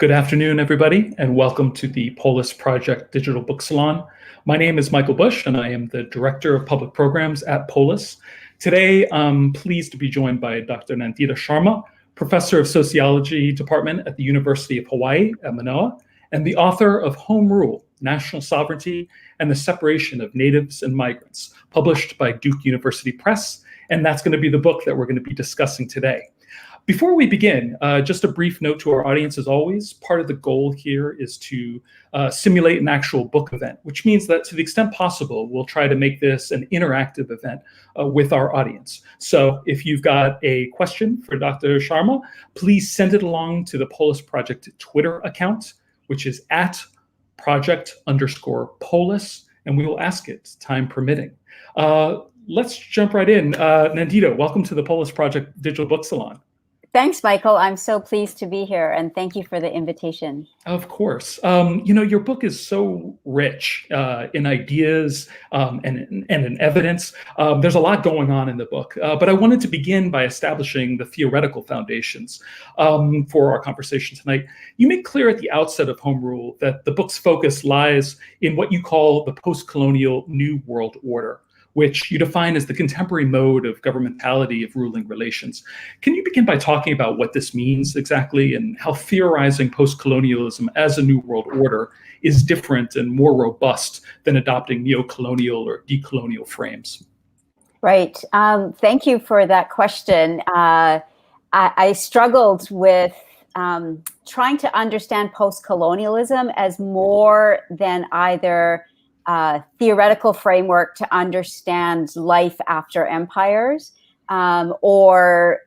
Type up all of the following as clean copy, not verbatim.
Good afternoon, everybody, and welcome to the Polis Project Digital Book Salon. My name is Michael Busch, and I am the Director of Public Programs at Polis. Today, I'm pleased to be joined by Dr. Nandita Sharma, Professor of Sociology Department at the University of Hawaii at Manoa, and the author of Home Rule, National Sovereignty and the Separation of Natives and Migrants, published by Duke University Press, and that's going to be the book that we're going to be discussing today. Before we begin, just a brief note to our audience, as always, part of the goal here is to simulate an actual book event, which means that to the extent possible, we'll try to make this an interactive event with our audience. So if you've got a question for Dr. Sharma, please send it along to the Polis Project Twitter account, which is at project_Polis, and we will ask it, time permitting. Let's jump right in. Nandita, welcome to the Polis Project Digital Book Salon. Thanks, Michael. I'm so pleased to be here, and thank you for the invitation. Of course. Your book is so rich in ideas and in evidence. There's a lot going on in the book, but I wanted to begin by establishing the theoretical foundations for our conversation tonight. You make clear at the outset of Home Rule that the book's focus lies in what you call the post-colonial New World Order, which you define as the contemporary mode of governmentality of ruling relations. Can you begin by talking about what this means exactly and how theorizing post-colonialism as a new world order is different and more robust than adopting neo-colonial or decolonial frames? Right. Thank you for that question. I struggled with trying to understand post-colonialism as more than either theoretical framework to understand life after empires, or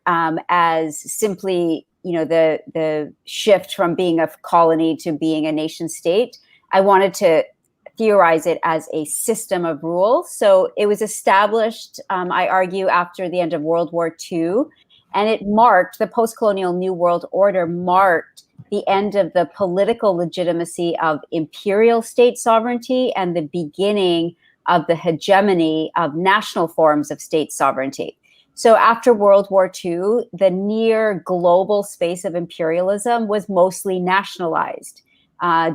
as simply, the shift from being a colony to being a nation state. I wanted to theorize it as a system of rule. So it was established, I argue, after the end of World War II, and it marked, the post-colonial New World Order marked the end of the political legitimacy of imperial state sovereignty and the beginning of the hegemony of national forms of state sovereignty. So after World War II, the near global space of imperialism was mostly nationalized.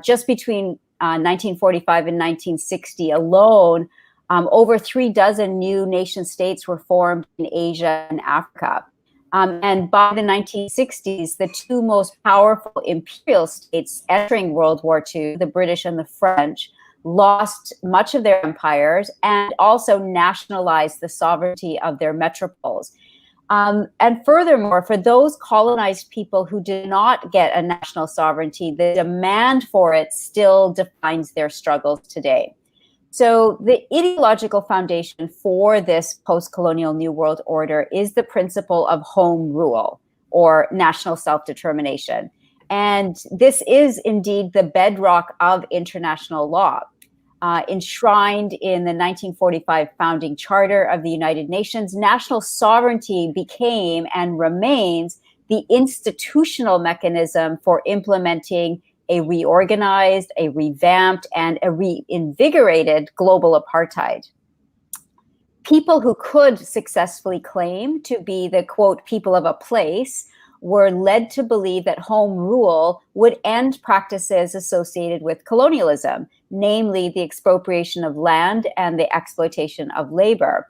Just between 1945 and 1960 alone, over 36 new nation states were formed in Asia and Africa. And by the 1960s, the two most powerful imperial states entering World War II, the British and the French, lost much of their empires and also nationalized the sovereignty of their metropoles. And furthermore, for those colonized people who did not get a national sovereignty, the demand for it still defines their struggles today. So the ideological foundation for this post-colonial New World Order is the principle of home rule, or national self-determination. And this is indeed the bedrock of international law. Enshrined in the 1945 founding charter of the United Nations, national sovereignty became and remains the institutional mechanism for implementing a reorganized, a revamped, and a reinvigorated global apartheid. People who could successfully claim to be the, quote, people of a place were led to believe that home rule would end practices associated with colonialism, namely the expropriation of land and the exploitation of labor.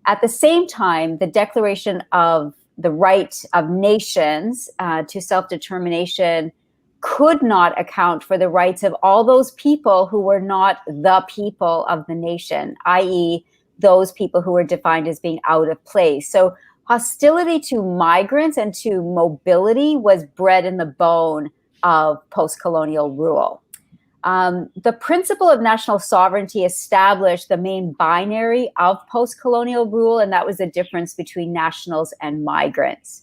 At the same time, the Declaration of the Right of Nations to Self-Determination could not account for the rights of all those people who were not the people of the nation, i.e., those people who were defined as being out of place. So hostility to migrants and to mobility was bred in the bone of post-colonial rule. The principle of national sovereignty established the main binary of post-colonial rule, and that was the difference between nationals and migrants.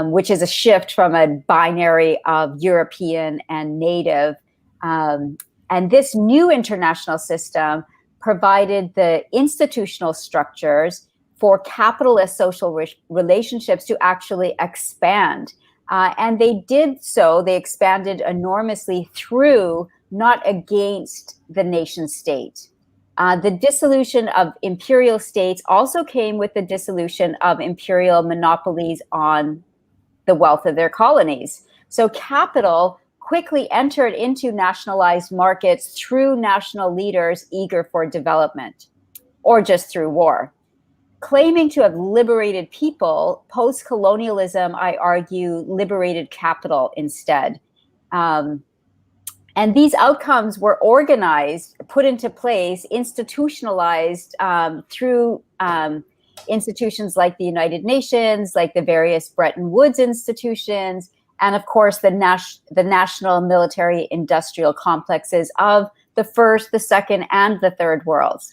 Which is a shift from a binary of European and native. And this new international system provided the institutional structures for capitalist social relationships to actually expand. And they did so, they expanded enormously through, not against, the nation state. The dissolution of imperial states also came with the dissolution of imperial monopolies on the wealth of their colonies. So capital quickly entered into nationalized markets through national leaders eager for development, or just through war. Claiming to have liberated people, post-colonialism, I argue, liberated capital instead. And these outcomes were organized, put into place, institutionalized through institutions like the United Nations, like the various Bretton Woods institutions, and of course the national military industrial complexes of the first, the second, and the third worlds.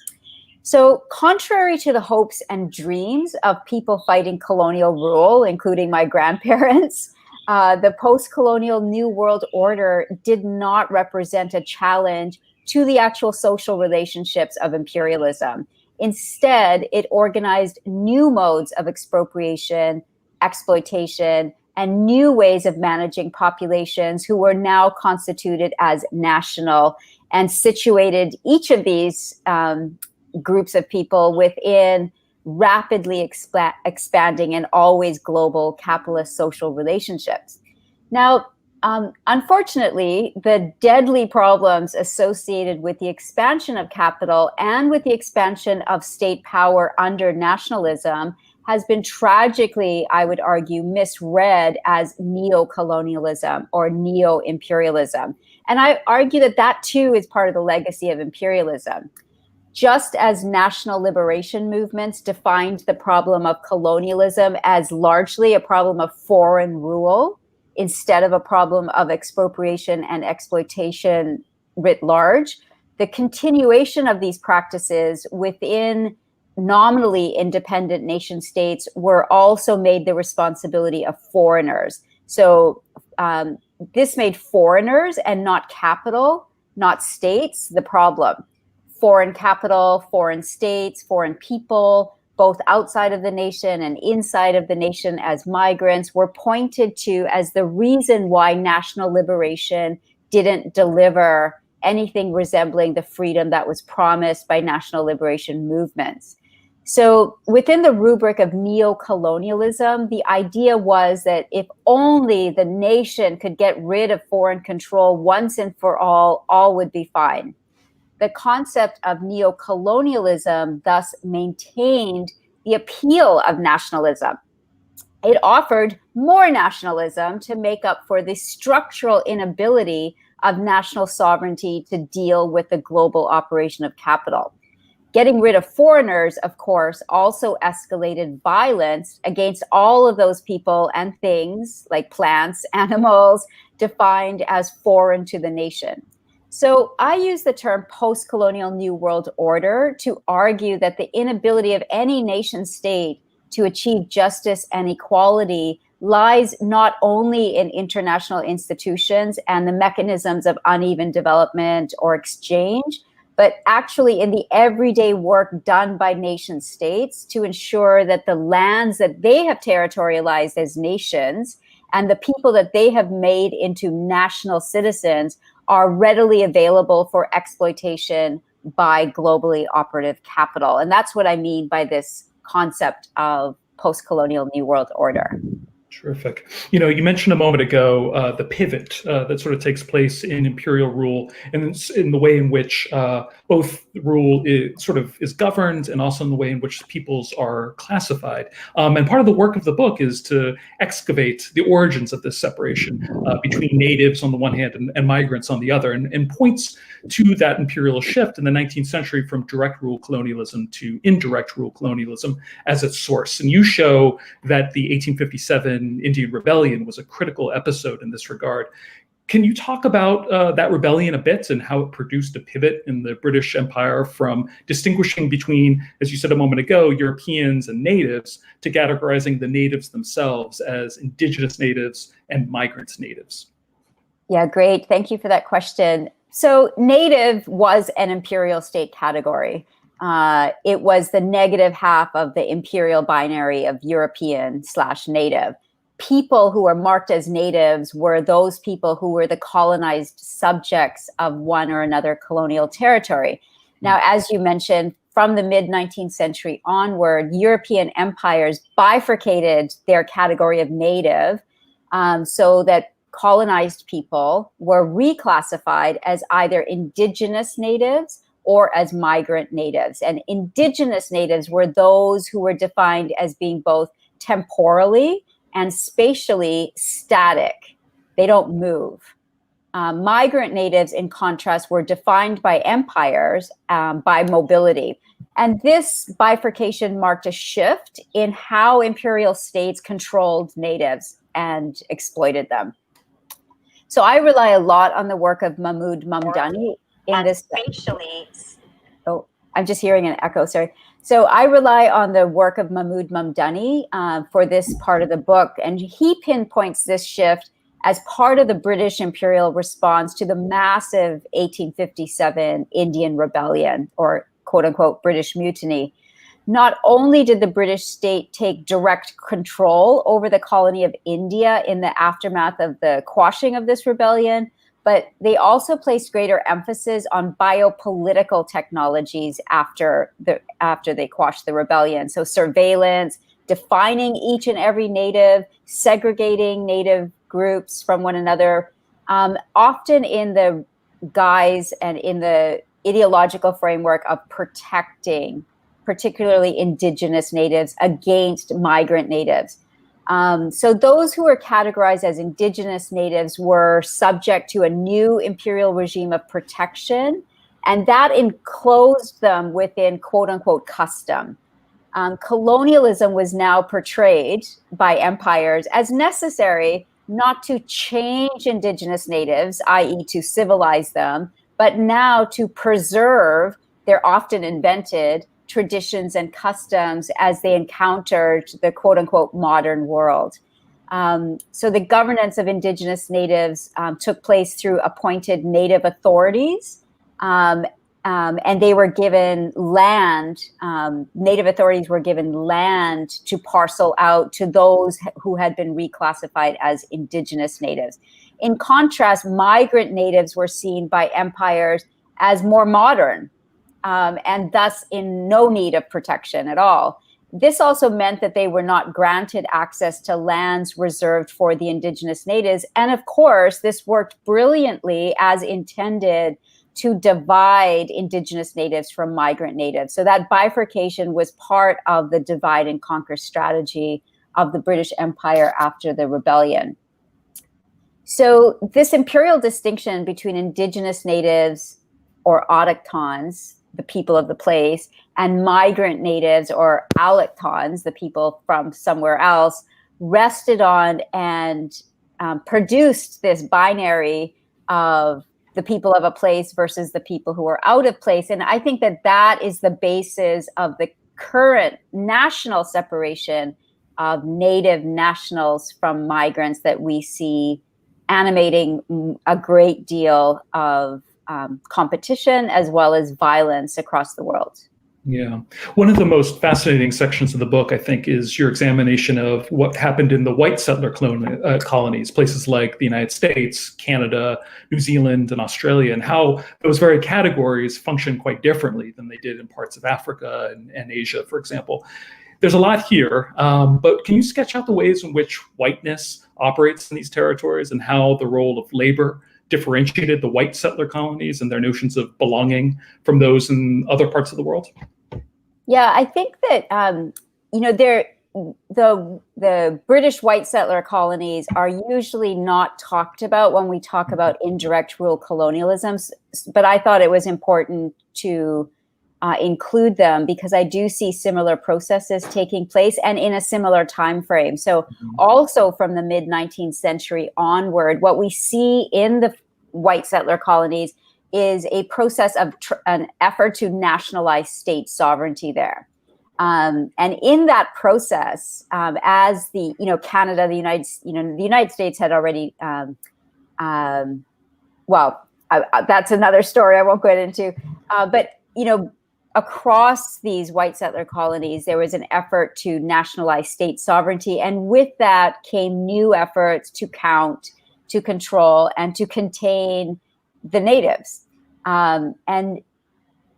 So contrary to the hopes and dreams of people fighting colonial rule, including my grandparents, the post-colonial New World Order did not represent a challenge to the actual social relationships of imperialism. Instead, it organized new modes of expropriation, exploitation, and new ways of managing populations who were now constituted as national, and situated each of these groups of people within rapidly expanding and always global capitalist social relationships. Now, unfortunately, the deadly problems associated with the expansion of capital and with the expansion of state power under nationalism has been tragically, I would argue, misread as neo-colonialism or neo-imperialism. And I argue that that too is part of the legacy of imperialism. Just as national liberation movements defined the problem of colonialism as largely a problem of foreign rule instead of a problem of expropriation and exploitation writ large, the continuation of these practices within nominally independent nation states were also made the responsibility of foreigners. So this made foreigners and not capital, not states, the problem. Foreign capital, foreign states, foreign people, both outside of the nation and inside of the nation as migrants, were pointed to as the reason why national liberation didn't deliver anything resembling the freedom that was promised by national liberation movements. So within the rubric of neo-colonialism, the idea was that if only the nation could get rid of foreign control once and for all would be fine. The concept of neo-colonialism thus maintained the appeal of nationalism. It offered more nationalism to make up for the structural inability of national sovereignty to deal with the global operation of capital. Getting rid of foreigners, of course, also escalated violence against all of those people and things like plants, animals, defined as foreign to the nation. So I use the term post-colonial New World Order to argue that the inability of any nation state to achieve justice and equality lies not only in international institutions and the mechanisms of uneven development or exchange, but actually in the everyday work done by nation states to ensure that the lands that they have territorialized as nations and the people that they have made into national citizens are readily available for exploitation by globally operative capital. And that's what I mean by this concept of post-colonial New World Order. Terrific. You know, you mentioned a moment ago the pivot that sort of takes place in imperial rule, and in the way in which both rule is governed, and also in the way in which peoples are classified. And part of the work of the book is to excavate the origins of this separation between natives on the one hand and migrants on the other, and points to that imperial shift in the 19th century from direct rule colonialism to indirect rule colonialism as its source. And you show that the 1857 Indian Rebellion was a critical episode in this regard. Can you talk about that rebellion a bit and how it produced a pivot in the British Empire from distinguishing between, as you said a moment ago, Europeans and natives, to categorizing the natives themselves as indigenous natives and migrant natives? Yeah, great. Thank you for that question. So native was an imperial state category. It was the negative half of the imperial binary of European/native. People who are marked as natives were those people who were the colonized subjects of one or another colonial territory. Now, as you mentioned, from the mid-19th century onward, European empires bifurcated their category of native so that colonized people were reclassified as either indigenous natives or as migrant natives. And indigenous natives were those who were defined as being both temporally and spatially static. They don't move. Migrant natives, in contrast, were defined by empires by mobility. And this bifurcation marked a shift in how imperial states controlled natives and exploited them. So I rely a lot on the work of Mahmoud Mamdani in this. Oh, I'm just hearing an echo, sorry. So I rely on the work of Mahmoud Mamdani for this part of the book, and he pinpoints this shift as part of the British imperial response to the massive 1857 Indian Rebellion, or quote unquote British Mutiny. Not only did the British state take direct control over the colony of India in the aftermath of the quashing of this rebellion, but they also placed greater emphasis on biopolitical technologies after they quashed the rebellion. So surveillance, defining each and every native, segregating native groups from one another, often in the guise and in the ideological framework of protecting particularly indigenous natives against migrant natives. So those who were categorized as indigenous natives were subject to a new imperial regime of protection, and that enclosed them within quote unquote custom. Colonialism was now portrayed by empires as necessary not to change indigenous natives, i.e. to civilize them, but now to preserve their often invented traditions and customs as they encountered the quote unquote modern world. So the governance of indigenous natives took place through appointed native authorities, and they were given land. Native authorities were given land to parcel out to those who had been reclassified as indigenous natives. In contrast, migrant natives were seen by empires as more modern, and thus in no need of protection at all. This also meant that they were not granted access to lands reserved for the indigenous natives. And of course, this worked brilliantly as intended to divide indigenous natives from migrant natives. So that bifurcation was part of the divide and conquer strategy of the British Empire after the rebellion. So this imperial distinction between indigenous natives or autochtons, the people of the place, and migrant natives or allochtons, the people from somewhere else, rested on and produced this binary of the people of a place versus the people who are out of place. And I think that that is the basis of the current national separation of native nationals from migrants that we see animating a great deal of competition as well as violence across the world. Yeah. One of the most fascinating sections of the book, I think, is your examination of what happened in the white settler colonies, places like the United States, Canada, New Zealand, and Australia, and how those very categories function quite differently than they did in parts of Africa and Asia, for example. There's a lot here, but can you sketch out the ways in which whiteness operates in these territories and how the role of labor differentiated the white settler colonies and their notions of belonging from those in other parts of the world? Yeah, I think that the British white settler colonies are usually not talked about when we talk about indirect rule colonialism, but I thought it was important to include them because I do see similar processes taking place and in a similar time frame. So also from the mid-19th century onward, what we see in the white settler colonies is a process of an effort to nationalize state sovereignty there. And in that process, as the, Canada, the United States had already, that's another story I won't go into, but, across these white settler colonies, there was an effort to nationalize state sovereignty. And with that came new efforts to count, to control, and to contain the natives. And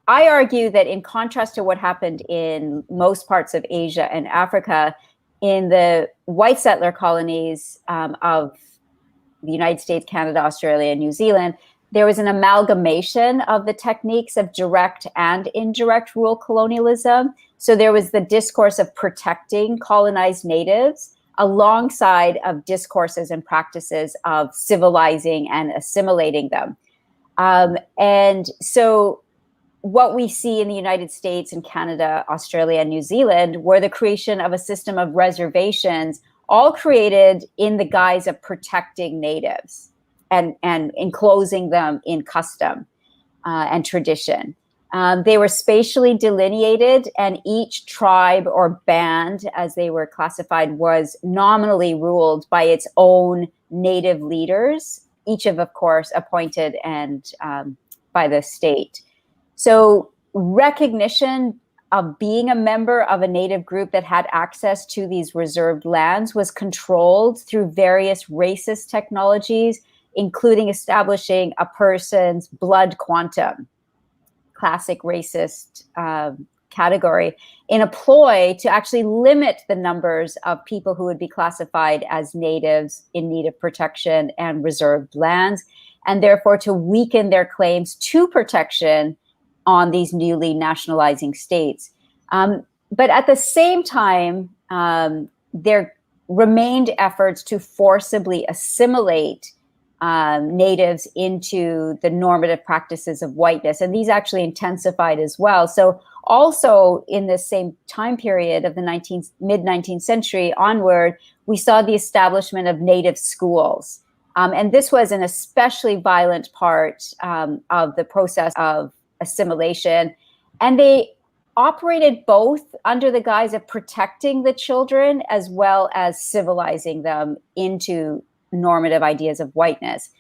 I argue that in contrast to what happened in most parts of Asia and Africa, in the white settler colonies of the United States, Canada, Australia, and New Zealand, there was an amalgamation of the techniques of direct and indirect rule colonialism. So there was the discourse of protecting colonized natives alongside of discourses and practices of civilizing and assimilating them. And so what we see in the United States and Canada, Australia, and New Zealand were the creation of a system of reservations, all created in the guise of protecting natives and enclosing them in custom and tradition. They were spatially delineated, and each tribe or band, as they were classified, was nominally ruled by its own native leaders, each of course, appointed and by the state. So recognition of being a member of a native group that had access to these reserved lands was controlled through various racist technologies, including establishing a person's blood quantum, classic racist category, in a ploy to actually limit the numbers of people who would be classified as natives in need of protection and reserved lands, and therefore to weaken their claims to protection on these newly nationalizing states. But at the same time, there remained efforts to forcibly assimilate natives into the normative practices of whiteness. And these actually intensified as well. So also in the same time period of the mid-19th century onward, we saw the establishment of native schools. And this was an especially violent part of the process of assimilation. And they operated both under the guise of protecting the children as well as civilizing them into normative ideas of whiteness.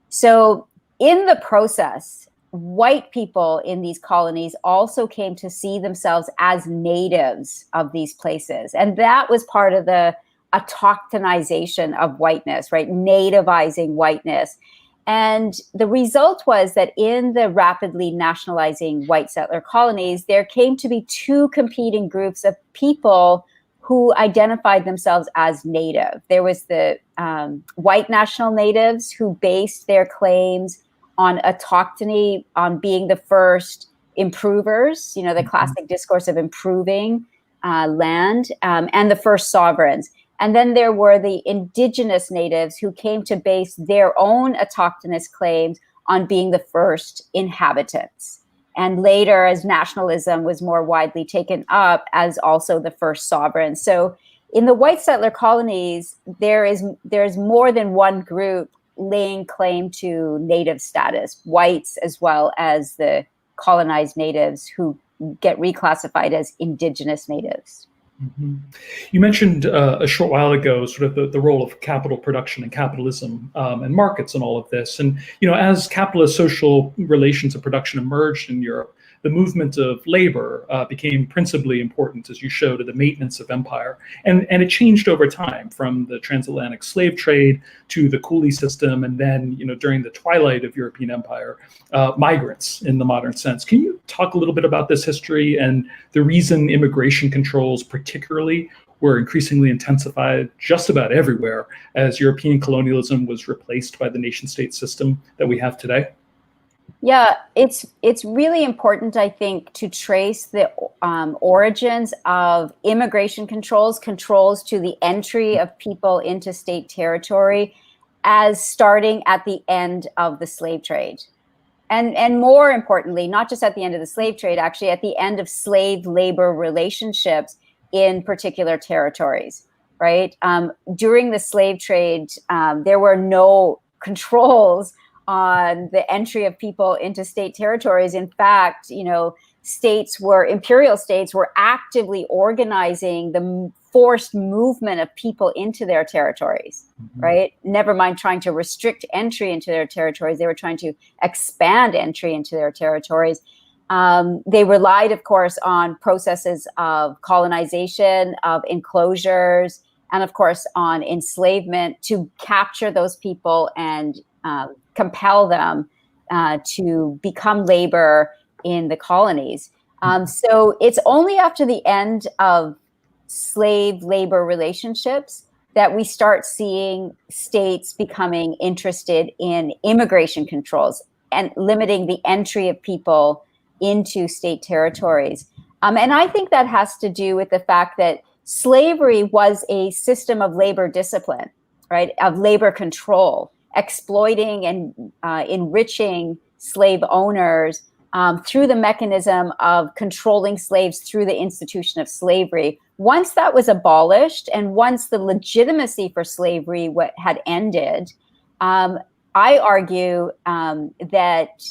So in the process, white people in these colonies also came to see themselves as natives of these places. And that was part of the autochthonization of whiteness, right? Nativizing whiteness. And the result was that in the rapidly nationalizing white settler colonies, there came to be two competing groups of people who identified themselves as native. There was the white national natives who based their claims on autochthony, on being the first improvers, you know, the classic discourse of improving land, and the first sovereigns. And then there were the indigenous natives who came to base their own autochthonous claims on being the first inhabitants. And later, as nationalism was more widely taken up, as also the first sovereign. So in the white settler colonies, there's more than one group laying claim to native status, whites as well as the colonized natives who get reclassified as indigenous natives. Mm-hmm. You mentioned a short while ago sort of the role of capital production and capitalism and markets and all of this. And, you know, as capitalist social relations of production emerged in Europe, the movement of labor became principally important, as you showed, to the maintenance of empire. And it changed over time from the transatlantic slave trade to the coolie system. And then, you know, during the twilight of European empire, migrants in the modern sense. Can you talk a little bit about this history and the reason immigration controls particularly were increasingly intensified just about everywhere as European colonialism was replaced by the nation state system that we have today? Yeah, it's really important, I think, to trace the origins of immigration controls to the entry of people into state territory as starting at the end of the slave trade. And more importantly, not just at the end of the slave trade, actually at the end of slave labor relationships in particular territories, right? During the slave trade, there were no controls on the entry of people into state territories. In fact, you know, imperial states were actively organizing the forced movement of people into their territories, right? Never mind trying to restrict entry into their territories. They were trying to expand entry into their territories. They relied, of course, on processes of colonization, of enclosures, and of course on enslavement to capture those people and compel them to become labor in the colonies. So it's only after the end of slave labor relationships that we start seeing states becoming interested in immigration controls and limiting the entry of people into state territories. And I think that has to do with the fact that slavery was a system of labor discipline, right? Of labor control, exploiting and enriching slave owners through the mechanism of controlling slaves through the institution of slavery. Once that was abolished, and once the legitimacy for slavery had ended, I argue that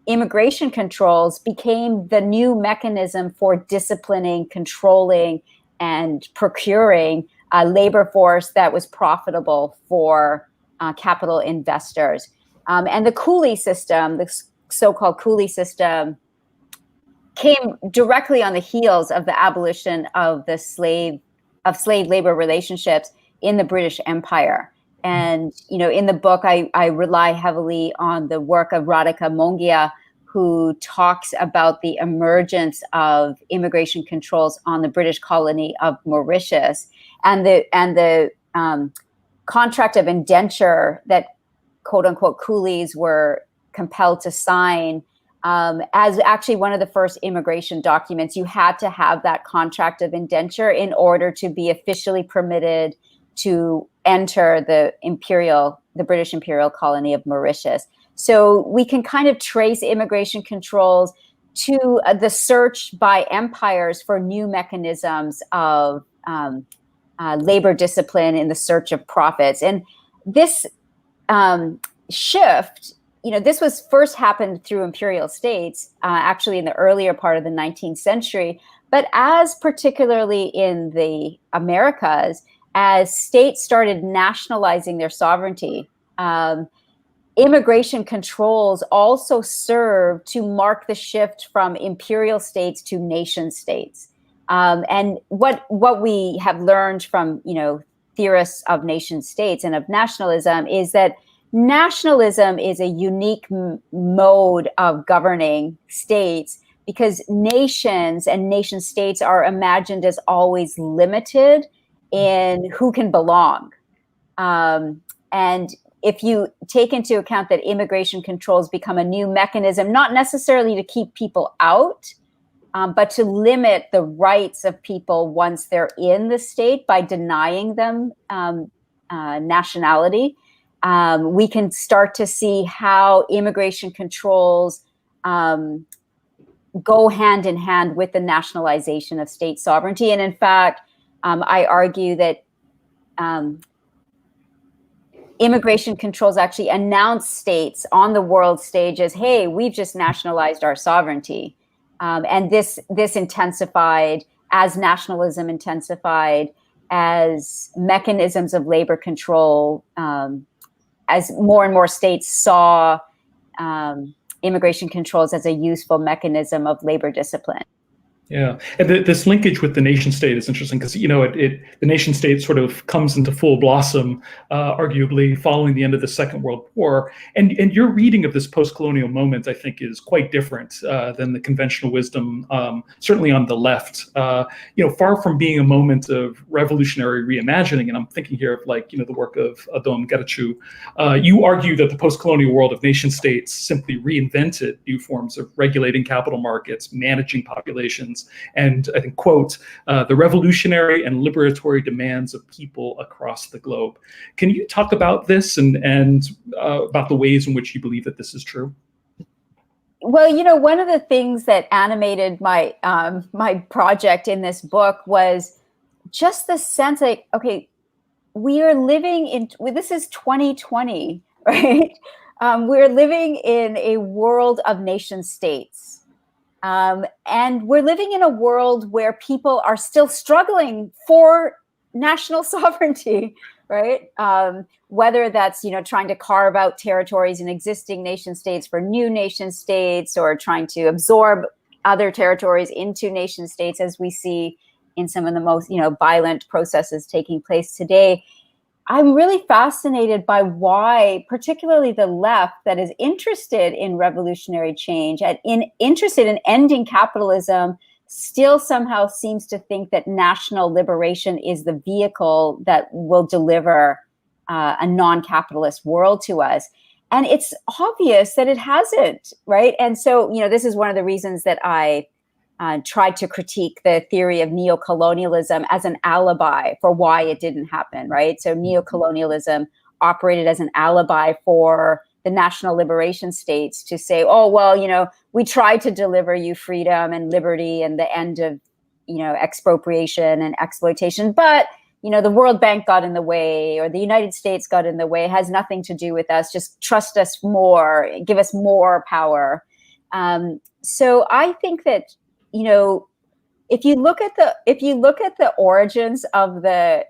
immigration controls became the new mechanism for disciplining, controlling, and procuring a labor force that was profitable for capital investors. And the coolie system, the so-called coolie system, came directly on the heels of the abolition of the slave labor relationships in the British Empire. And, you know, in the book, I rely heavily on the work of Radhika Mongia, who talks about the emergence of immigration controls on the British colony of Mauritius, and the contract of indenture that quote unquote coolies were compelled to sign as actually one of the first immigration documents. You had to have that contract of indenture in order to be officially permitted to enter the British imperial colony of Mauritius. So we can kind of trace immigration controls to the search by empires for new mechanisms of labor discipline in the search of profits. And this shift, you know, this was first happened through imperial states, actually in the earlier part of the 19th century. But as particularly in the Americas, as states started nationalizing their sovereignty, immigration controls also served to mark the shift from imperial states to nation states. And what we have learned from, you know, theorists of nation states and of nationalism is that nationalism is a unique mode of governing states, because nations and nation states are imagined as always limited in who can belong. And if you take into account that immigration controls become a new mechanism, not necessarily to keep people out, but to limit the rights of people once they're in the state by denying them nationality, we can start to see how immigration controls go hand in hand with the nationalization of state sovereignty. And in fact, I argue that immigration controls actually announce states on the world stage as, hey, we've just nationalized our sovereignty. And this intensified as nationalism intensified, as mechanisms of labor control, as more and more states saw immigration controls as a useful mechanism of labor discipline. Yeah, and this linkage with the nation state is interesting because, you know, the nation state sort of comes into full blossom, arguably following the end of the Second World War. And your reading of this post-colonial moment, I think, is quite different than the conventional wisdom, certainly on the left. You know, far from being a moment of revolutionary reimagining, and I'm thinking here of, like, you know, the work of Adom Gerachu, you argue that the post-colonial world of nation states simply reinvented new forms of regulating capital markets, managing populations, and I think, quote, the revolutionary and liberatory demands of people across the globe. Can you talk about this and about the ways in which you believe that this is true? Well, you know, one of the things that animated my my project in this book was just the sense like, okay, we are living in, this is 2020, right? We're living in a world of nation states. And we're living in a world where people are still struggling for national sovereignty, right? Whether that's, you know, trying to carve out territories in existing nation states for new nation states, or trying to absorb other territories into nation states, as we see in some of the most, you know, violent processes taking place today. I'm really fascinated by why, particularly the left that is interested in revolutionary change and interested in ending capitalism, still somehow seems to think that national liberation is the vehicle that will deliver a non-capitalist world to us. And it's obvious that it hasn't, right? And so, this is one of the reasons that I tried to critique the theory of neocolonialism as an alibi for why it didn't happen, right? So neocolonialism operated as an alibi for the national liberation states to say, oh, well, we tried to deliver you freedom and liberty and the end of, expropriation and exploitation, but, the World Bank got in the way, or the United States got in the way. It has nothing to do with us. Just trust us more, give us more power. So I think that, if you look at the origins of the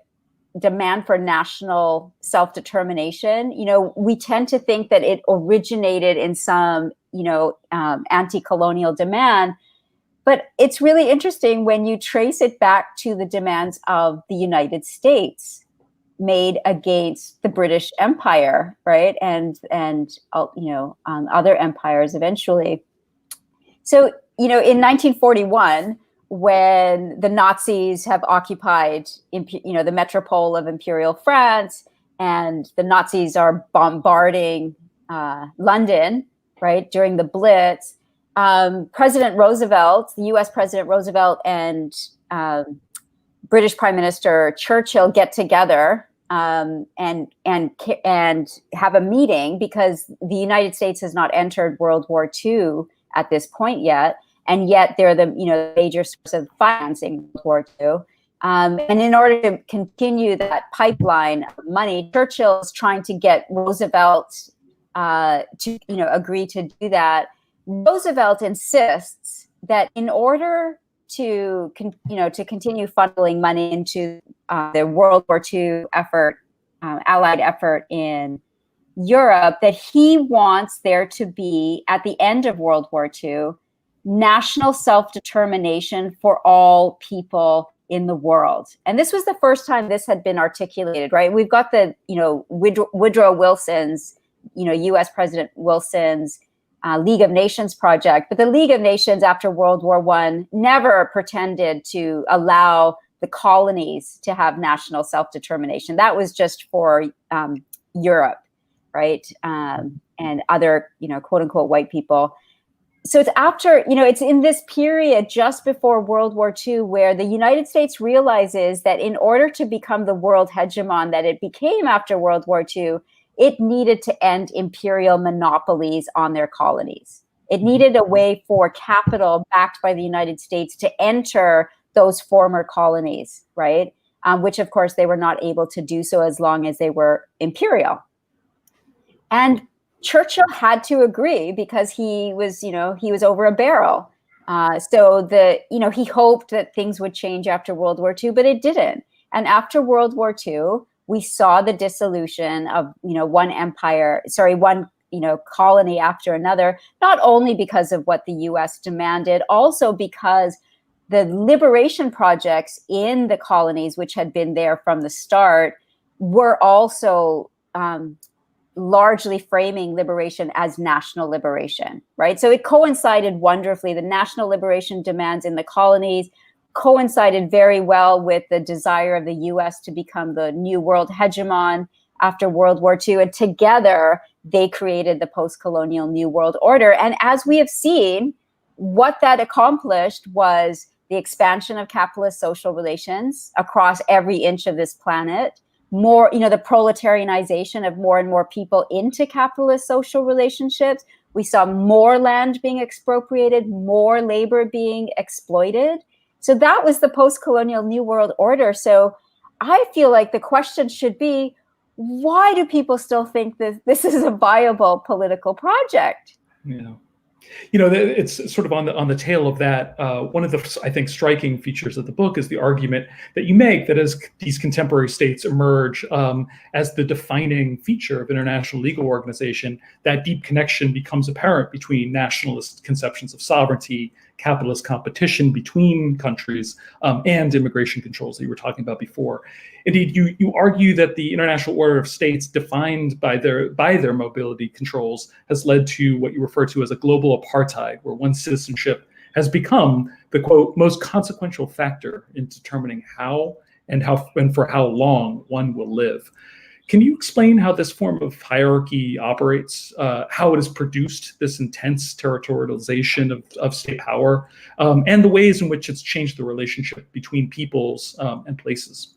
demand for national self-determination, we tend to think that it originated in some, anti-colonial demand. But it's really interesting when you trace it back to the demands of the United States made against the British Empire, right? And other empires eventually. So, in 1941, when the Nazis have occupied, the metropole of Imperial France, and the Nazis are bombarding London, right, during the Blitz, President Roosevelt, the U.S. President Roosevelt, and British Prime Minister Churchill get together and have a meeting, because the United States has not entered World War II at this point yet, and yet they're the major source of financing World War II. And in order to continue that pipeline of money, Churchill is trying to get Roosevelt to agree to do that. Roosevelt insists that in order to continue funneling money into the World War II effort, Allied effort in Europe, that he wants there to be, at the end of World War II, national self-determination for all people in the world. And this was the first time this had been articulated, right? We've got the, Woodrow Wilson's, U.S. President Wilson's League of Nations project, but the League of Nations after World War I never pretended to allow the colonies to have national self-determination. That was just for Europe, right? And other, quote unquote, white people. So it's after, it's in this period just before World War II where the United States realizes that in order to become the world hegemon that it became after World War II, it needed to end imperial monopolies on their colonies. It needed a way for capital backed by the United States to enter those former colonies, right? Which, of course, they were not able to do so as long as they were imperial. And Churchill had to agree because he was over a barrel. So he hoped that things would change after World War II, but it didn't. And after World War II, we saw the dissolution of, one colony after another, not only because of what the US demanded, also because the liberation projects in the colonies, which had been there from the start, were also largely framing liberation as national liberation, right? So it coincided wonderfully. The national liberation demands in the colonies coincided very well with the desire of the US to become the new world hegemon after World War II. And together, they created the post-colonial New World Order. And as we have seen, what that accomplished was the expansion of capitalist social relations across every inch of this planet, more, the proletarianization of more and more people into capitalist social relationships. We saw more land being expropriated, more labor being exploited. So that was the post-colonial New World Order. So I feel like the question should be, why do people still think that this is a viable political project? Yeah. It's sort of on the tail of that. One of the, I think, striking features of the book is the argument that you make that as these contemporary states emerge as the defining feature of international legal organization, that deep connection becomes apparent between nationalist conceptions of sovereignty, capitalist competition between countries, and immigration controls that you were talking about before. Indeed, you argue that the international order of states defined by their mobility controls has led to what you refer to as a global apartheid, where one's citizenship has become the, quote, most consequential factor in determining how and for how long one will live. Can you explain how this form of hierarchy operates, how it has produced this intense territorialization of state power, and the ways in which it's changed the relationship between peoples and places?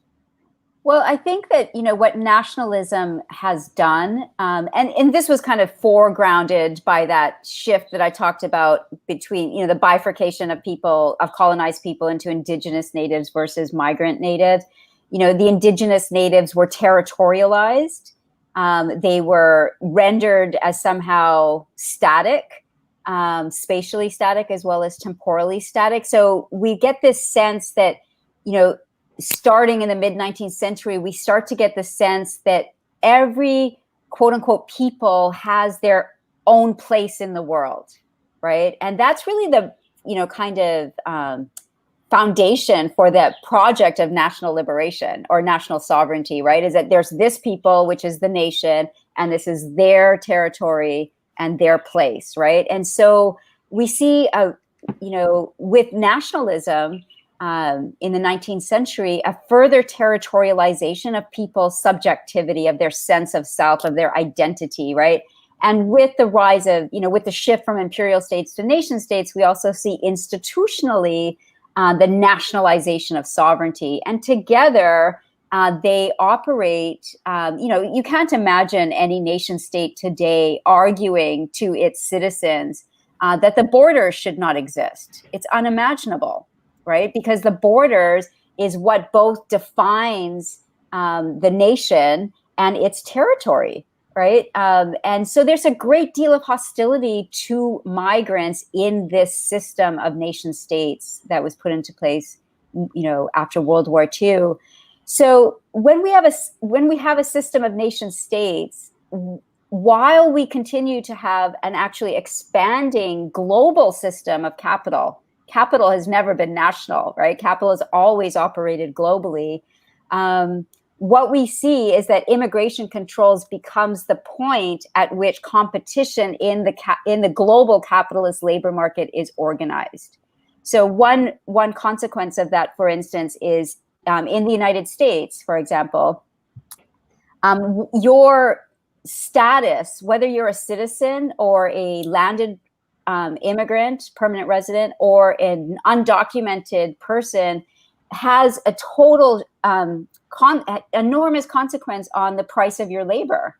Well, I think that, what nationalism has done, and this was kind of foregrounded by that shift that I talked about between, the bifurcation of people, of colonized people into indigenous natives versus migrant natives. The indigenous natives were territorialized. They were rendered as somehow static, spatially static as well as temporally static. So we get this sense that, starting in the mid-19th century, we start to get the sense that every quote unquote people has their own place in the world, right? And that's really the, kind of foundation for the project of national liberation or national sovereignty, right? Is that there's this people, which is the nation, and this is their territory and their place, right? And so we see, with nationalism, in the 19th century, a further territorialization of people's subjectivity, of their sense of self, of their identity, right? And with the rise of, with the shift from imperial states to nation states, we also see institutionally the nationalization of sovereignty. And together, they operate, you can't imagine any nation state today arguing to its citizens that the borders should not exist. It's unimaginable, right? Because the borders is what both defines the nation and its territory, right? And so there's a great deal of hostility to migrants in this system of nation states that was put into place, after World War II. So when we have a system of nation states, while we continue to have an actually expanding global system of capital has never been national, right? Capital has always operated globally. What we see is that immigration controls becomes the point at which competition in the global capitalist labor market is organized. So one consequence of that, for instance, is in the United States, for example, your status, whether you're a citizen or a landed immigrant, permanent resident, or an undocumented person, has a total enormous consequence on the price of your labor,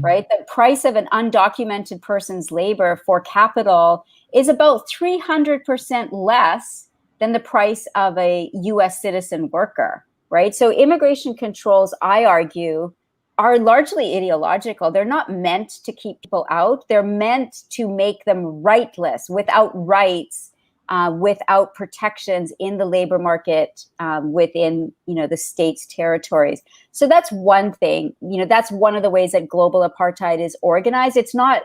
right? The price of an undocumented person's labor for capital is about 300% less than the price of a US citizen worker, right? So immigration controls, I argue, are largely ideological. They're not meant to keep people out. They're meant to make them rightless, without rights, without protections in the labor market, within, the state's territories. So that's one thing. That's one of the ways that global apartheid is organized. It's not,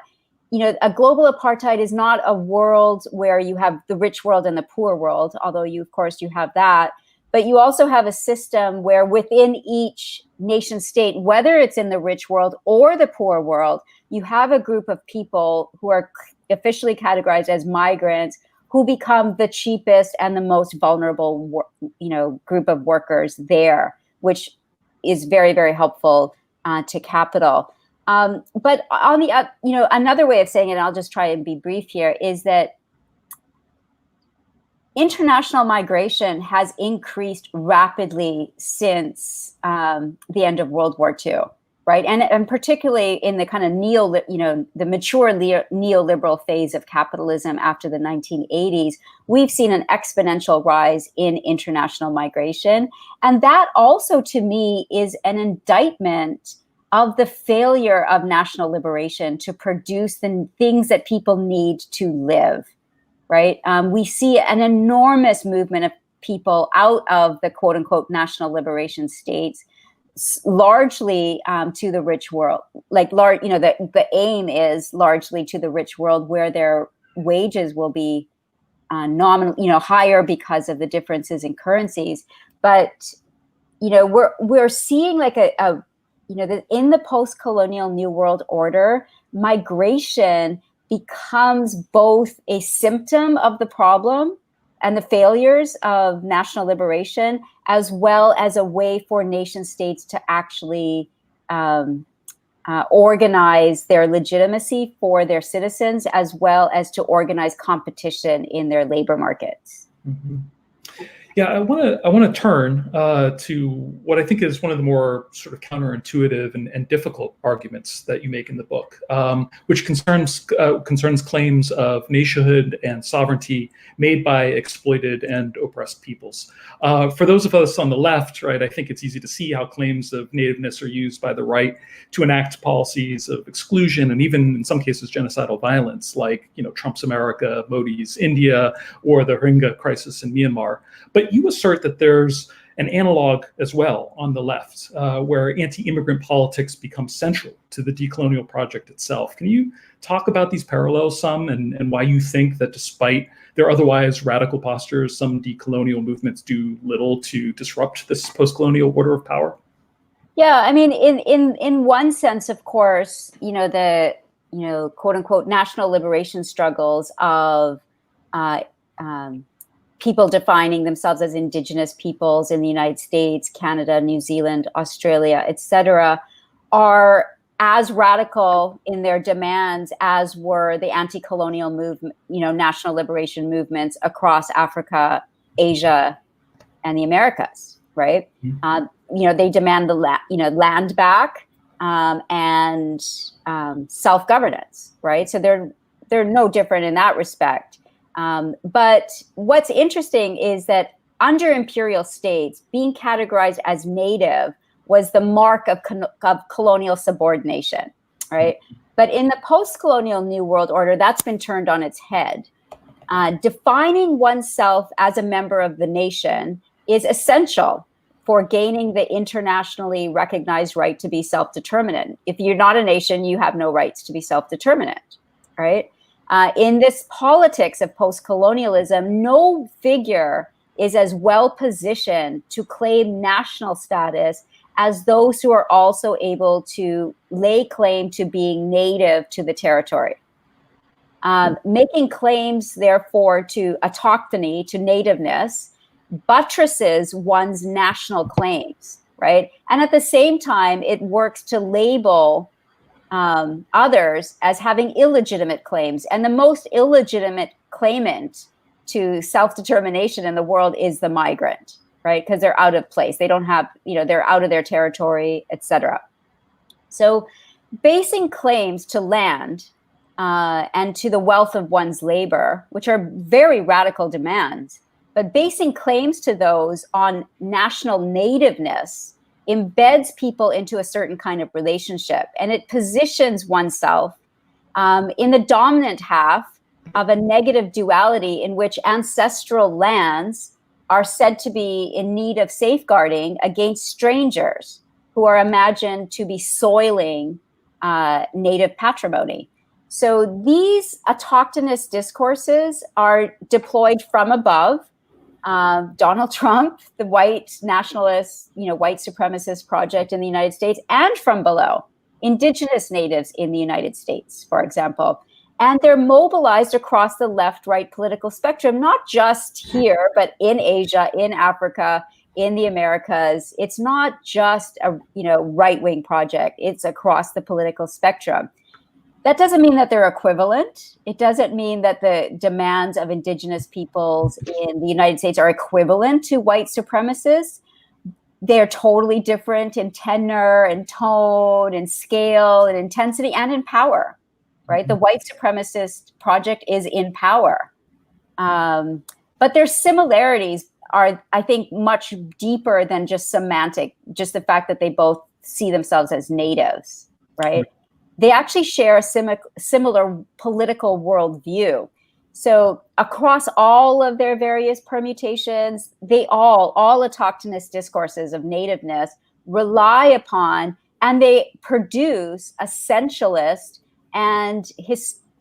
a global apartheid is not a world where you have the rich world and the poor world, although of course you have that. But you also have a system where within each nation state, whether it's in the rich world or the poor world, you have a group of people who are officially categorized as migrants, who become the cheapest and the most vulnerable, group of workers there, which is very, very helpful to capital. But on the, another way of saying it, and I'll just try and be brief here, is that international migration has increased rapidly since the end of World War II, right? And particularly in the kind of the mature neoliberal phase of capitalism after the 1980s, we've seen an exponential rise in international migration. And that also, to me, is an indictment of the failure of national liberation to produce the things that people need to live. Right? We see an enormous movement of people out of the quote unquote national liberation states, largely to the rich world. The aim is largely to the rich world, where their wages will be nominal, higher because of the differences in currencies. But we're seeing like in the post-colonial New World Order, migration becomes both a symptom of the problem and the failures of national liberation, as well as a way for nation states to actually organize their legitimacy for their citizens, as well as to organize competition in their labor markets. Mm-hmm. Yeah, I want to turn to what I think is one of the more sort of counterintuitive and difficult arguments that you make in the book, which concerns claims of nationhood and sovereignty made by exploited and oppressed peoples. For those of us on the left, right, I think it's easy to see how claims of nativeness are used by the right to enact policies of exclusion and even in some cases genocidal violence, like Trump's America, Modi's India, or the Rohingya crisis in Myanmar. But you assert that there's an analog as well on the left, where anti-immigrant politics become central to the decolonial project itself. Can you talk about these parallels some and why you think that despite their otherwise radical postures, some decolonial movements do little to disrupt this post-colonial order of power? Yeah, I mean, in one sense, of course, the quote unquote national liberation struggles of people defining themselves as indigenous peoples in the United States, Canada, New Zealand, Australia, etc., are as radical in their demands as were the anti-colonial movement, national liberation movements across Africa, Asia, and the Americas, right? Mm-hmm. They demand the land back and self-governance, right? So they're no different in that respect. But what's interesting is that under imperial states, being categorized as native was the mark of colonial subordination, right? But in the post-colonial New World Order, that's been turned on its head. Defining oneself as a member of the nation is essential for gaining the internationally recognized right to be self-determinant. If you're not a nation, you have no rights to be self-determinant, right? In this politics of post-colonialism, no figure is as well positioned to claim national status as those who are also able to lay claim to being native to the territory. Making claims, therefore, to autochthony, to nativeness, buttresses one's national claims, right? And at the same time, it works to label others as having illegitimate claims. And the most illegitimate claimant to self-determination in the world is the migrant, right? Because they're out of place. They don't have, they're out of their territory, etc. So basing claims to land and to the wealth of one's labor, which are very radical demands, but basing claims to those on national nativeness embeds people into a certain kind of relationship, and it positions oneself in the dominant half of a negative duality in which ancestral lands are said to be in need of safeguarding against strangers who are imagined to be soiling native patrimony. So these autochthonous discourses are deployed from above. Donald Trump, the white nationalist, white supremacist project in the United States, and from below, indigenous natives in the United States, for example. And they're mobilized across the left-right political spectrum, not just here, but in Asia, in Africa, in the Americas. It's not just a right-wing project. It's across the political spectrum. That doesn't mean that they're equivalent. It doesn't mean that the demands of indigenous peoples in the United States are equivalent to white supremacists. They're totally different in tenor and tone and scale and intensity and in power, right? The white supremacist project is in power. But their similarities are, I think, much deeper than just semantic, just the fact that they both see themselves as natives, right? They actually share a similar political worldview. So across all of their various permutations, all autochthonous discourses of nativeness rely upon, and they produce essentialist and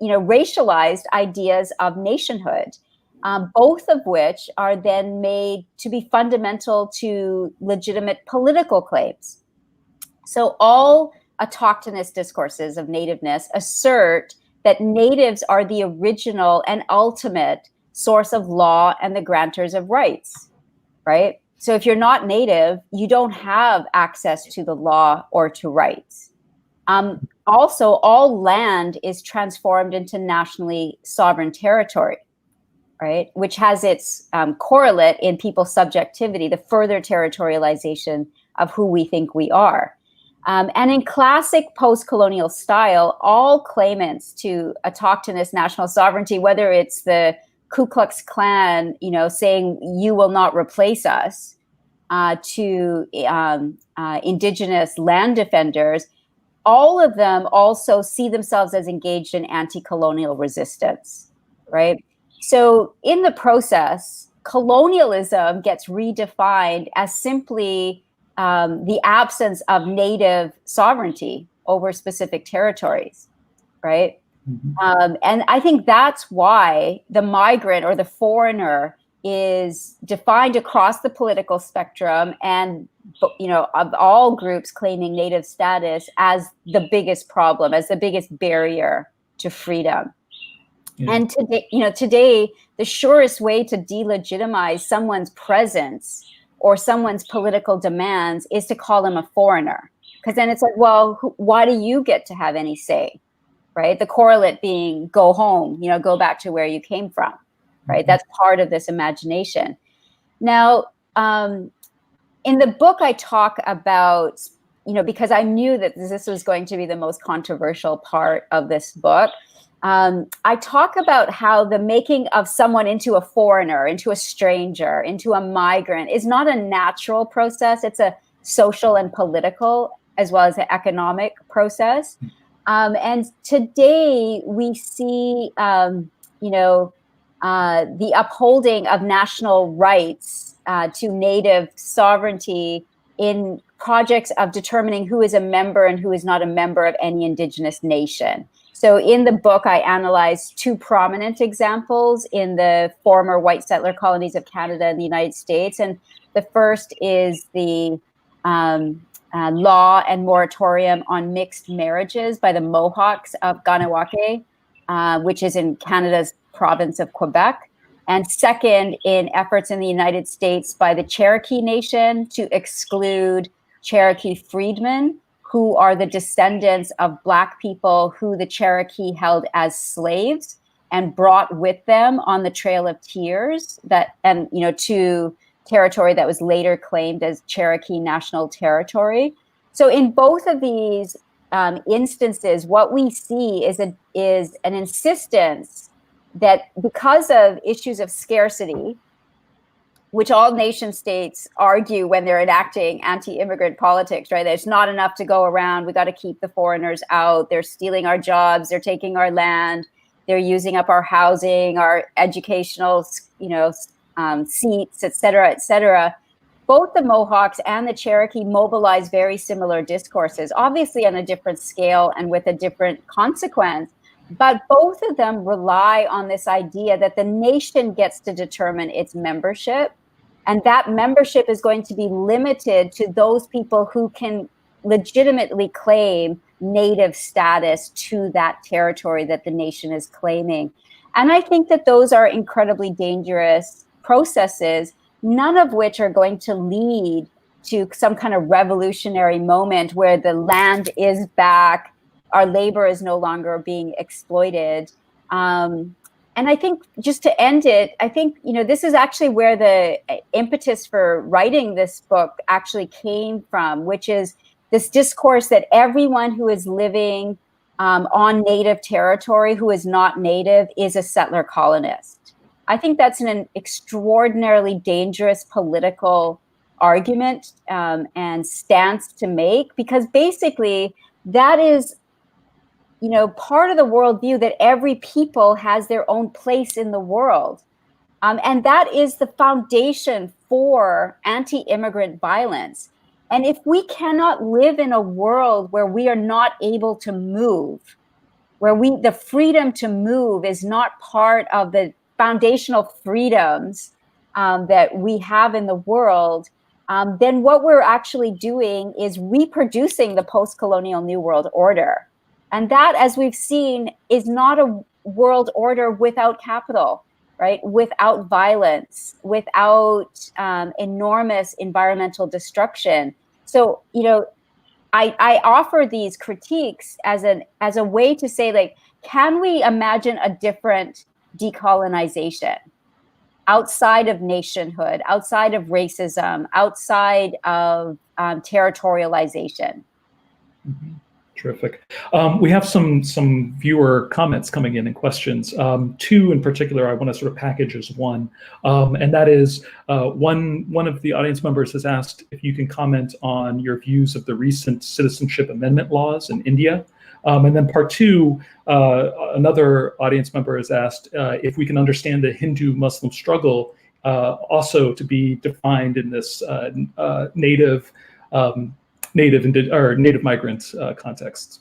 racialized ideas of nationhood, both of which are then made to be fundamental to legitimate political claims. So all autochthonous discourses of nativeness assert that natives are the original and ultimate source of law and the grantors of rights, right? So if you're not native, you don't have access to the law or to rights. Also, all land is transformed into nationally sovereign territory, right? Which has its correlate in people's subjectivity, the further territorialization of who we think we are. And in classic post-colonial style, all claimants to autochthonous national sovereignty, whether it's the Ku Klux Klan, saying you will not replace us, to indigenous land defenders, all of them also see themselves as engaged in anti-colonial resistance, right? So in the process, colonialism gets redefined as simply the absence of native sovereignty over specific territories, right? Mm-hmm. And I think that's why the migrant or the foreigner is defined across the political spectrum and, of all groups claiming native status as the biggest problem, as the biggest barrier to freedom. Yeah. And today, the surest way to delegitimize someone's presence or someone's political demands is to call them a foreigner. Because then it's like, well, why do you get to have any say, right? The correlate being go home, go back to where you came from, right? Mm-hmm. That's part of this imagination. Now, in the book, I talk about, because I knew that this was going to be the most controversial part of this book, I talk about how the making of someone into a foreigner, into a stranger, into a migrant is not a natural process. It's a social and political as well as an economic process. And today we see, the upholding of national rights to native sovereignty in projects of determining who is a member and who is not a member of any indigenous nation. So in the book, I analyzed two prominent examples in the former white settler colonies of Canada and the United States. And the first is the law and moratorium on mixed marriages by the Mohawks of Ganawake, which is in Canada's province of Quebec. And second, in efforts in the United States by the Cherokee Nation to exclude Cherokee freedmen, who are the descendants of Black people who the Cherokee held as slaves and brought with them on the Trail of Tears to territory that was later claimed as Cherokee National Territory. So in both of these instances, what we see is an insistence that because of issues of scarcity, which all nation states argue when they're enacting anti-immigrant politics, right? There's not enough to go around. We got to keep the foreigners out. They're stealing our jobs. They're taking our land. They're using up our housing, our educational, seats, et cetera, et cetera. Both the Mohawks and the Cherokee mobilize very similar discourses, obviously on a different scale and with a different consequence. But both of them rely on this idea that the nation gets to determine its membership. And that membership is going to be limited to those people who can legitimately claim native status to that territory that the nation is claiming. And I think that those are incredibly dangerous processes, none of which are going to lead to some kind of revolutionary moment where the land is back, our labor is no longer being exploited. And I think just to end it, I think, this is actually where the impetus for writing this book actually came from, which is this discourse that everyone who is living on native territory who is not native is a settler colonist. I think that's an extraordinarily dangerous political argument and stance to make, because basically that is part of the worldview that every people has their own place in the world. And that is the foundation for anti-immigrant violence. And if we cannot live in a world where we are not able to move, where the freedom to move is not part of the foundational freedoms that we have in the world, then what we're actually doing is reproducing the post-colonial New World Order. And that, as we've seen, is not a world order without capital, right? Without violence, without enormous environmental destruction. So, I offer these critiques as a way to say, like, can we imagine a different decolonization outside of nationhood, outside of racism, outside of territorialization? Mhm. Terrific. We have some viewer comments coming in and questions. Two in particular, I want to sort of package as one, and that is one of the audience members has asked if you can comment on your views of the recent citizenship amendment laws in India. And then part two, another audience member has asked if we can understand the Hindu-Muslim struggle also to be defined in this native migrant contexts.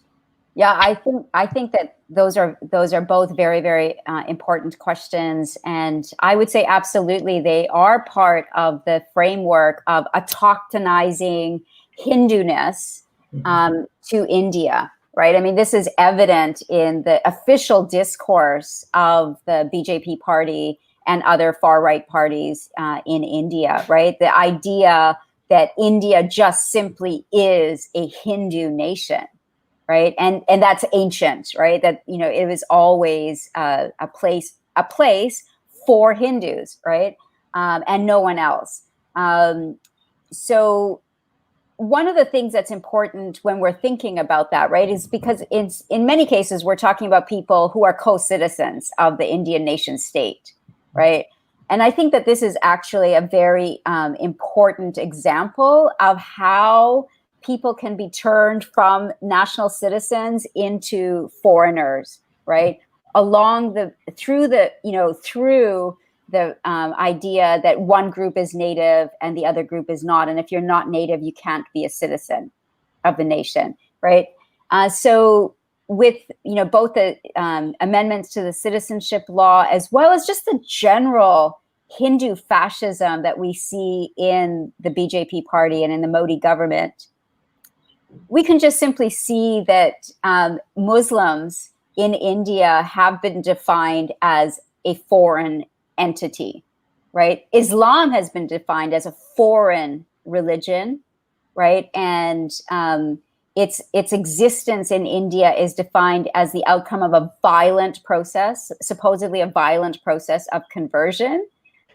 Yeah, I think that those are both very, very important questions, and I would say absolutely they are part of the framework of autochthonizing Hinduness to India, right? I mean, this is evident in the official discourse of the BJP party and other far-right parties in India, right? The idea that India just simply is a Hindu nation, right? And that's ancient, right? That, it was always a place for Hindus, right? And no one else. So one of the things that's important when we're thinking about that, right, is because in many cases, we're talking about people who are co-citizens of the Indian nation state, right? And I think that this is actually a very important example of how people can be turned from national citizens into foreigners, right? Through the idea that one group is native and the other group is not, and if you're not native, you can't be a citizen of the nation, right? So with both the amendments to the citizenship law, as well as just the general Hindu fascism that we see in the BJP party and in the Modi government, we can just simply see that Muslims in India have been defined as a foreign entity, right? Islam has been defined as a foreign religion, right? And its existence in India is defined as the outcome of a violent process, supposedly a violent process of conversion,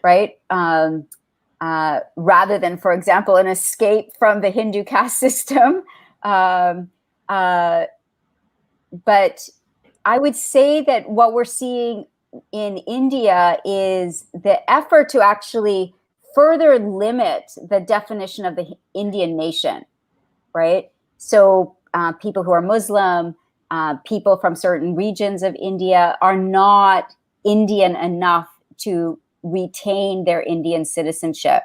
right? Rather than, for example, an escape from the Hindu caste system. But I would say that what we're seeing in India is the effort to actually further limit the definition of the Indian nation, right? So people who are Muslim, people from certain regions of India are not Indian enough to retain their Indian citizenship.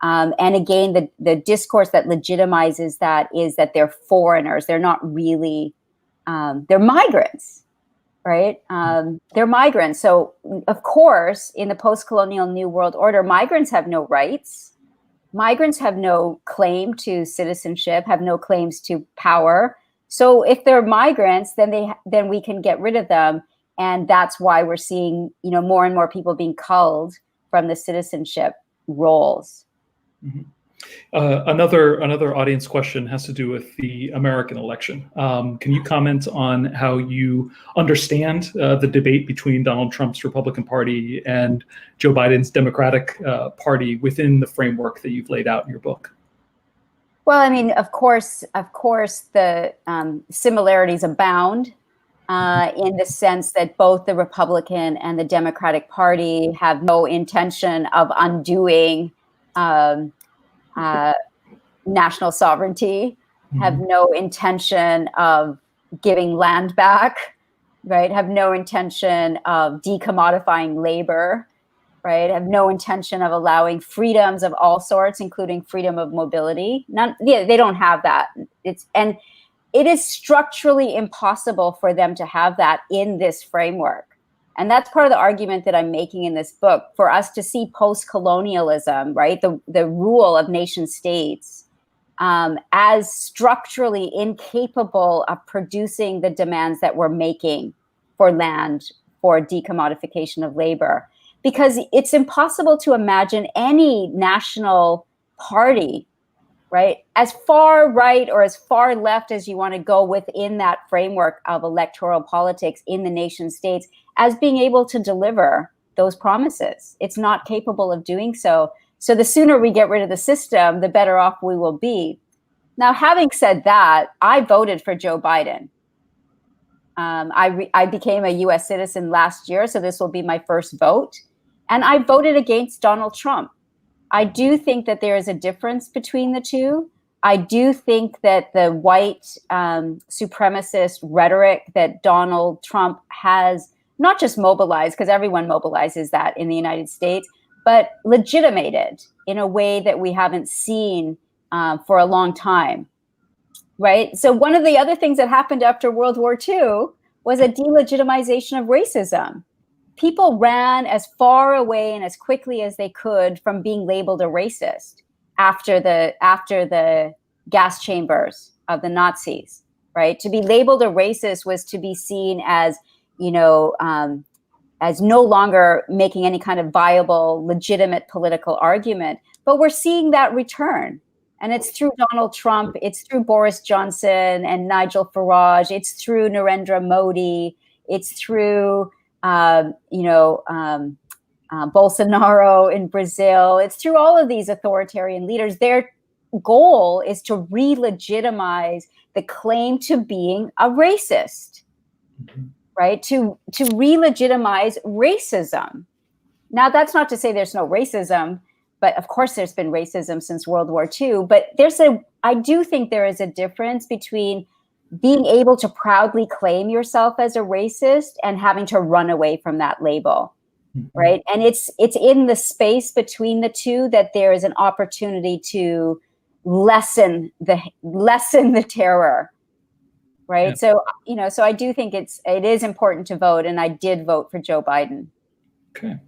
And again, the discourse that legitimizes that is that they're foreigners. They're not really, they're migrants, right? They're migrants. So of course, in the post-colonial New World Order, migrants have no rights. Migrants have no claim to citizenship, have no claims to power. So if they're migrants, then we can get rid of them. And that's why we're seeing, more and more people being culled from the citizenship roles. Mm-hmm. Another audience question has to do with the American election. Can you comment on how you understand the debate between Donald Trump's Republican Party and Joe Biden's Democratic Party within the framework that you've laid out in your book? Well, I mean, of course, the similarities abound in the sense that both the Republican and the Democratic Party have no intention of undoing national sovereignty, have no intention of giving land back, right? Have no intention of decommodifying labor, right? Have no intention of allowing freedoms of all sorts, including freedom of mobility. They don't have that. It is structurally impossible for them to have that in this framework. And that's part of the argument that I'm making in this book. For us to see post-colonialism, right, the rule of nation states as structurally incapable of producing the demands that we're making for land, for decommodification of labor. Because it's impossible to imagine any national party, right, as far right or as far left as you want to go within that framework of electoral politics in the nation states, as being able to deliver those promises. It's not capable of doing so. So the sooner we get rid of the system, the better off we will be. Now, having said that, I voted for Joe Biden. I became a US citizen last year, so this will be my first vote. And I voted against Donald Trump. I do think that there is a difference between the two. I do think that the white supremacist rhetoric that Donald Trump has not just mobilized, because everyone mobilizes that in the United States, but legitimated in a way that we haven't seen for a long time, right? So one of the other things that happened after World War II was a delegitimization of racism. People ran as far away and as quickly as they could from being labeled a racist after the gas chambers of the Nazis, right? To be labeled a racist was to be seen as, as no longer making any kind of viable, legitimate political argument. But we're seeing that return. And it's through Donald Trump, it's through Boris Johnson and Nigel Farage, it's through Narendra Modi, it's through Bolsonaro in Brazil. It's through all of these authoritarian leaders. Their goal is to re-legitimize the claim to being a racist, right? To re-legitimize racism. Now, that's not to say there's no racism, but of course there's been racism since World War II. But I do think there is a difference between being able to proudly claim yourself as a racist and having to run away from that label, right? And it's in the space between the two that there is an opportunity to lessen the terror, right? Yeah. So I do think it is important to vote, and I did vote for Joe Biden. Okay.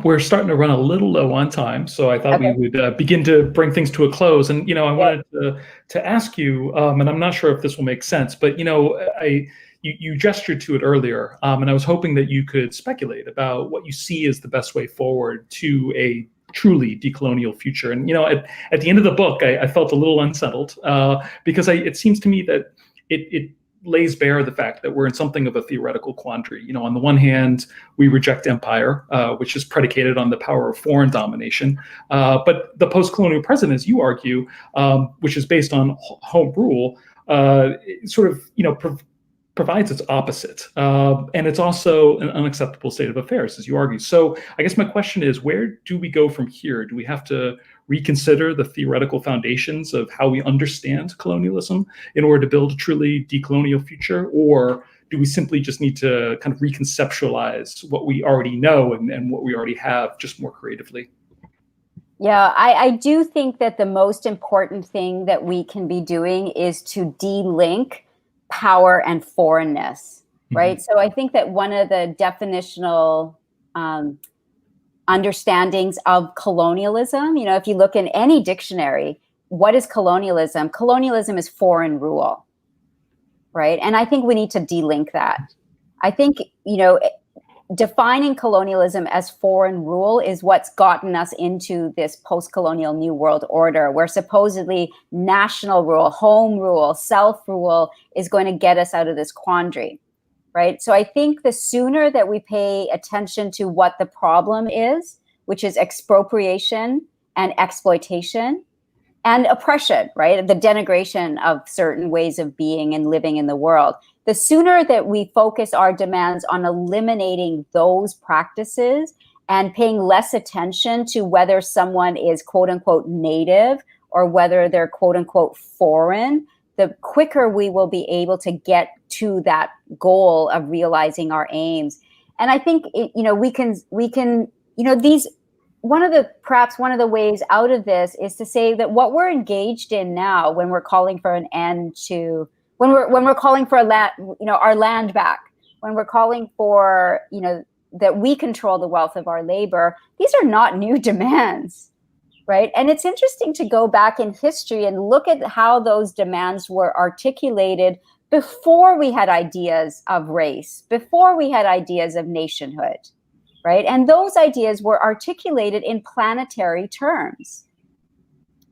We're starting to run a little low on time, so I thought we would begin to bring things to a close. And I wanted to ask you, and I'm not sure if this will make sense, but you gestured to it earlier, and I was hoping that you could speculate about what you see as the best way forward to a truly decolonial future. And at the end of the book, I felt a little unsettled because it seems to me that it lays bare the fact that we're in something of a theoretical quandary. On the one hand, we reject empire, which is predicated on the power of foreign domination. But the post-colonial present, as you argue, which is based on home rule, sort of, provides its opposite. And it's also an unacceptable state of affairs, as you argue. So I guess my question is, where do we go from here? Do we have to reconsider the theoretical foundations of how we understand colonialism in order to build a truly decolonial future? Or do we simply just need to kind of reconceptualize what we already know and what we already have just more creatively? Yeah, I do think that the most important thing that we can be doing is to de-link power and foreignness, right? So I think that one of the definitional understandings of colonialism, if you look in any dictionary, what is colonialism? Colonialism is foreign rule, right? And I think we need to de-link that. I think, defining colonialism as foreign rule is what's gotten us into this post-colonial New World Order, where supposedly national rule, home rule, self-rule is going to get us out of this quandary, right? So I think the sooner that we pay attention to what the problem is, which is expropriation and exploitation and oppression, right? The denigration of certain ways of being and living in the world. The sooner that we focus our demands on eliminating those practices and paying less attention to whether someone is quote unquote native or whether they're quote unquote foreign, the quicker we will be able to get to that goal of realizing our aims. And I think, we can, one of the ways out of this is to say that what we're engaged in now, when we're calling for an end to, when we're calling for our land back, when we're calling for, that we control the wealth of our labor, these are not new demands, right? And it's interesting to go back in history and look at how those demands were articulated before we had ideas of race, before we had ideas of nationhood, right? And those ideas were articulated in planetary terms,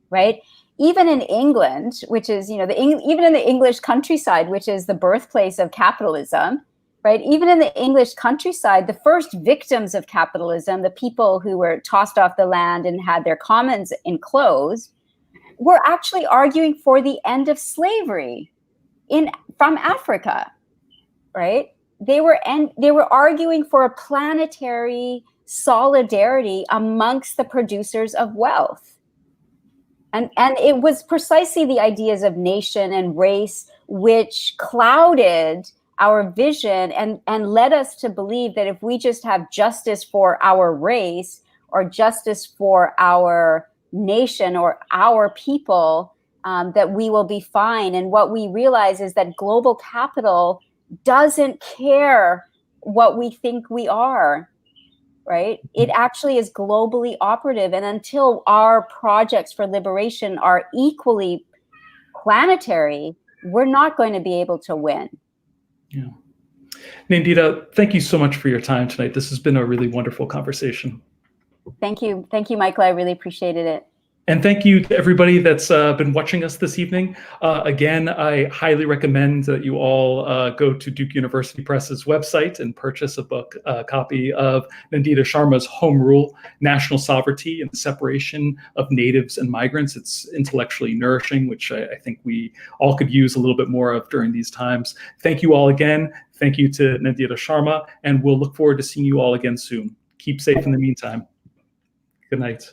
right? Even in England, which is, you know, even in the English countryside, which is the birthplace of capitalism, right? Even in the English countryside, the first victims of capitalism, the people who were tossed off the land and had their commons enclosed, were actually arguing for the end of slavery from Africa, right? They were arguing for a planetary solidarity amongst the producers of wealth. And it was precisely the ideas of nation and race which clouded our vision and led us to believe that if we just have justice for our race or justice for our nation or our people, that we will be fine. And what we realize is that global capital doesn't care what we think we are, right? It actually is globally operative. And until our projects for liberation are equally planetary, we're not going to be able to win. Yeah. Nandita, thank you so much for your time tonight. This has been a really wonderful conversation. Thank you. Thank you, Michael. I really appreciated it. And thank you to everybody that's been watching us this evening. Again, I highly recommend that you all go to Duke University Press's website and purchase a copy of Nandita Sharma's Home Rule, National Sovereignty and the Separation of Natives and Migrants. It's intellectually nourishing, which I think we all could use a little bit more of during these times. Thank you all again. Thank you to Nandita Sharma, and we'll look forward to seeing you all again soon. Keep safe in the meantime. Good night.